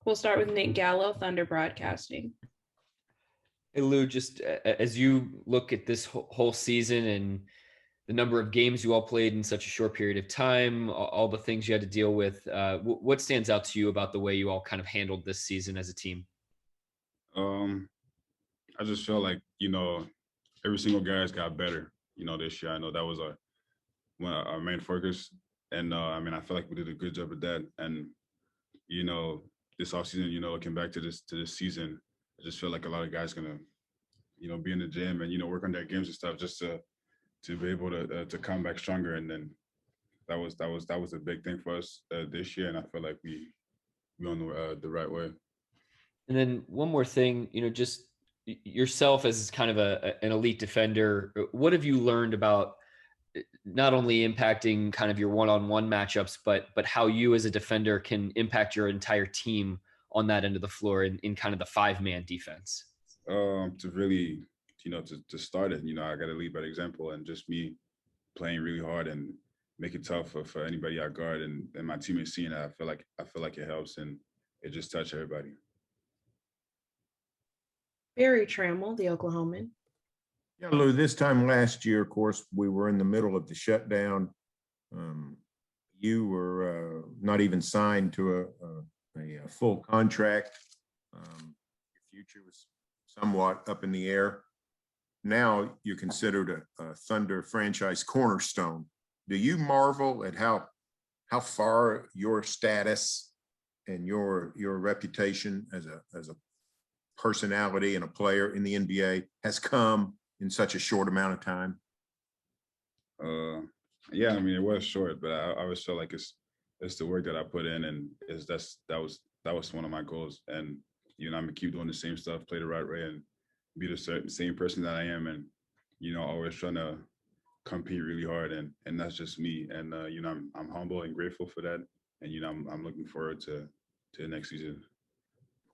We'll start with Nick Gallo, Thunder Broadcasting. Hey Lou, just as you look at this whole season and the number of games you all played in such a short period of time, all the things you had to deal with, what stands out to you about the way you all kind of handled this season as a team? Um, I just felt like every single guy's got better. This year I know that was our main focus, and I feel like we did a good job of that. And you know, this offseason, looking back to this season, I just feel like a lot of guys gonna be in the gym and work on their games and stuff just to be able to come back stronger. And then that was a big thing for us this year, and I feel like we on the right way. And then one more thing, just yourself as kind of an elite defender, what have you learned about not only impacting kind of your one-on-one matchups, but how you as a defender can impact your entire team on that end of the floor in kind of the five-man defense? To really, to start it, I got to lead by example, and just me playing really hard and make it tough for anybody I guard, and my teammates seeing that. I feel like it helps, and it just touched everybody. Barry Trammell, the Oklahoman. Yeah, Lou, this time last year, of course, we were in the middle of the shutdown. You were not even signed to a full contract. Your future was somewhat up in the air. Now you're considered a Thunder franchise cornerstone. Do you marvel at how far your status and your reputation as a personality and a player in the NBA has come in such a short amount of time? Yeah, it was short, but I always felt like it's the work that I put in, and that was one of my goals. And I'm gonna keep doing the same stuff, play the right way, and be the same person that I am, and always trying to compete really hard, and that's just me. And I'm humble and grateful for that, and I'm looking forward to the next season.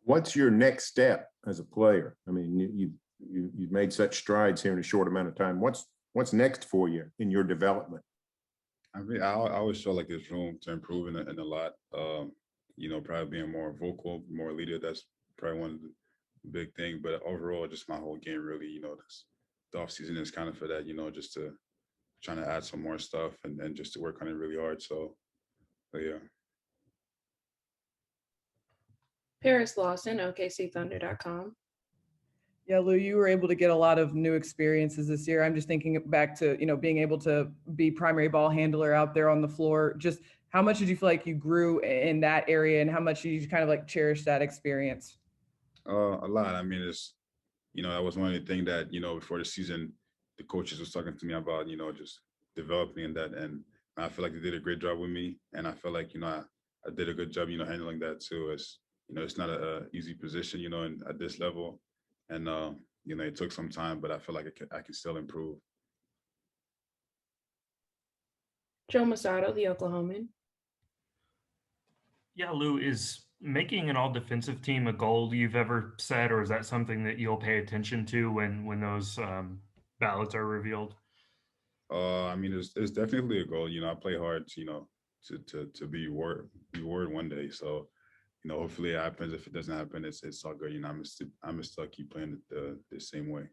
What's your next step as a player? You've made such strides here in a short amount of time. What's next for you in your development? I always feel like there's room to improve in a lot. Probably being more vocal, more leader. That's probably one of the big thing. But overall, just my whole game, really, the off season is kind of for that. Just to trying to add some more stuff and just to work on it really hard. So, but yeah. Paris Lawson, OKCThunder.com. Yeah, Lou, you were able to get a lot of new experiences this year. I'm just thinking back to, being able to be primary ball handler out there on the floor. Just how much did you feel like you grew in that area, and how much did you kind of like cherish that experience? A lot. It's, that was one of the things that, before the season, the coaches was talking to me about, just developing in that. And I feel like they did a great job with me. And I feel like, I did a good job, handling that too. It's not a easy position, at this level. And, it took some time, but I feel like I can still improve. Joe Masato, the Oklahoman. Yeah, Lou, is making an all-defensive team a goal you've ever set, or is that something that you'll pay attention to when those ballots are revealed? It's definitely a goal. I play hard, to be rewarded one day. So, hopefully it happens. If it doesn't happen, it's all good. I'm still keep playing it the same way.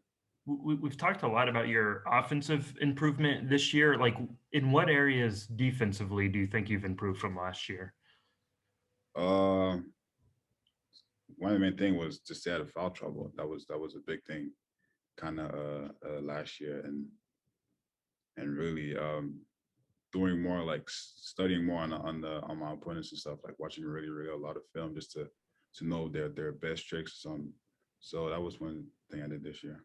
We've talked a lot about your offensive improvement this year. Like, in what areas defensively do you think you've improved from last year? One of the main thing was to stay out of foul trouble. That was a big thing, kind of last year, and really doing more, like studying more on my opponents and stuff, like watching really a lot of film just to know their best tricks. So that was one thing I did this year.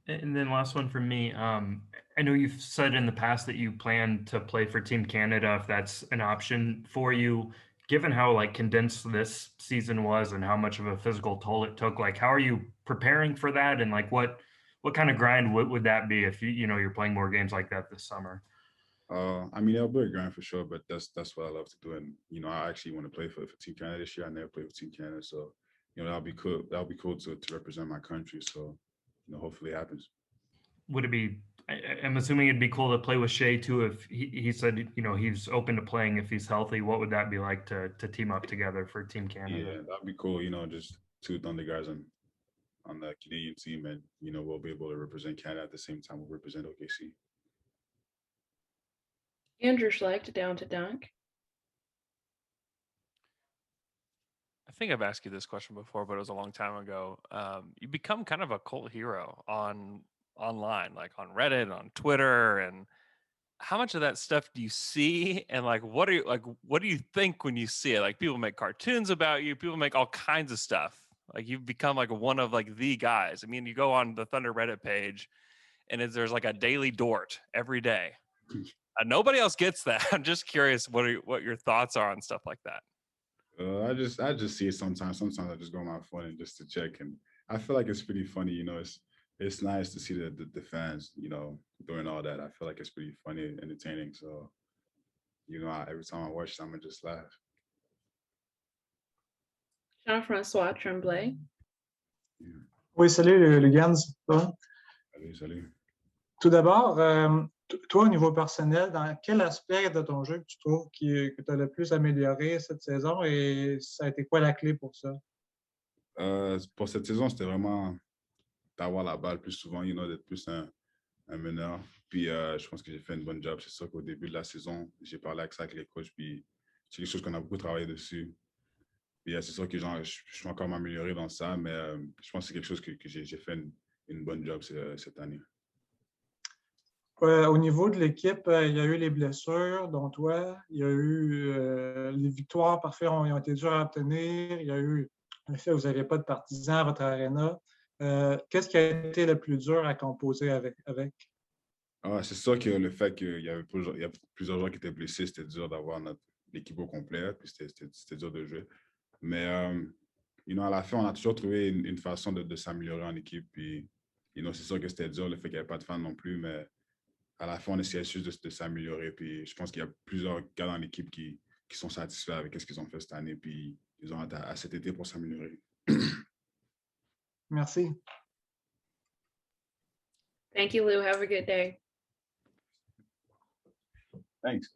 And then last one from me. I know you've said in the past that you plan to play for Team Canada if that's an option for you. Given how like condensed this season was and how much of a physical toll it took, like how are you preparing for that? And like what kind of grind would that be if you're playing more games like that this summer? It'll be a grind for sure, but that's what I love to do. And I actually want to play for Team Canada this year. I never played for Team Canada, so that'll be cool. That'll be cool to represent my country. So hopefully it happens. Would it be I'm assuming it'd be cool to play with Shea too. If he said, he's open to playing if he's healthy, what would that be like to team up together for Team Canada? Yeah, that'd be cool. Just two Thunder guys on the Canadian team, and we'll be able to represent Canada at the same time we'll represent OKC. Andrew Schlecht, Down to Dunk. I think I've asked you this question before, but it was a long time ago. You become kind of a cult hero online, like on Reddit, on Twitter, and how much of that stuff do you see? And like, what do you think when you see it? Like, people make cartoons about you, people make all kinds of stuff. Like, you've become like one of like the guys. I mean, you go on the Thunder Reddit page, and there's like a daily Dort every day. Nobody else gets that. I'm just curious what your thoughts are on stuff like that. I just see it sometimes. Sometimes I just go on my phone and just to check, and I feel like it's pretty funny. It's nice to see the fans, doing all that. I feel like it's pretty funny and entertaining. So, every time I watch them, I just laugh. Jean-François Tremblay. Oui, salut Luguentz. Salut. Tout d'abord, toi, au niveau personnel, dans quel aspect de ton jeu que tu trouves que tu as le plus amélioré cette saison et ça a été quoi la clé pour ça? Pour cette saison, c'était vraiment d'avoir la balle plus souvent, d'être plus un meneur. Puis je pense que j'ai fait une bonne job. C'est sûr qu'au début de la saison, j'ai parlé avec les coachs, puis c'est quelque chose qu'on a beaucoup travaillé dessus. Puis c'est sûr que je suis encore m'améliorer dans ça, mais je pense que c'est quelque chose que j'ai fait une bonne job cette année. Au niveau de l'équipe, il y a eu les blessures, dont toi. Il y a eu les victoires, parfois, ont été dures à obtenir. Il y a eu le fait que vous n'aviez pas de partisans à votre aréna. Qu'est-ce qui a été le plus dur à composer avec? C'est sûr que le fait qu'il y a plusieurs joueurs qui étaient blessés, c'était dur d'avoir l'équipe au complet, puis c'était dur de jouer. Mais à la fin, on a toujours trouvé une façon de s'améliorer en équipe. Puis, c'est sûr que c'était dur le fait qu'il n'y avait pas de fans non plus, mais à la fin, on essayait juste de s'améliorer. Puis je pense qu'il y a plusieurs gars dans l'équipe qui sont satisfaits avec ce qu'ils ont fait cette année. Puis ils ont hâte à cet été pour s'améliorer. Merci. Thank you, Lou. Have a good day. Thanks.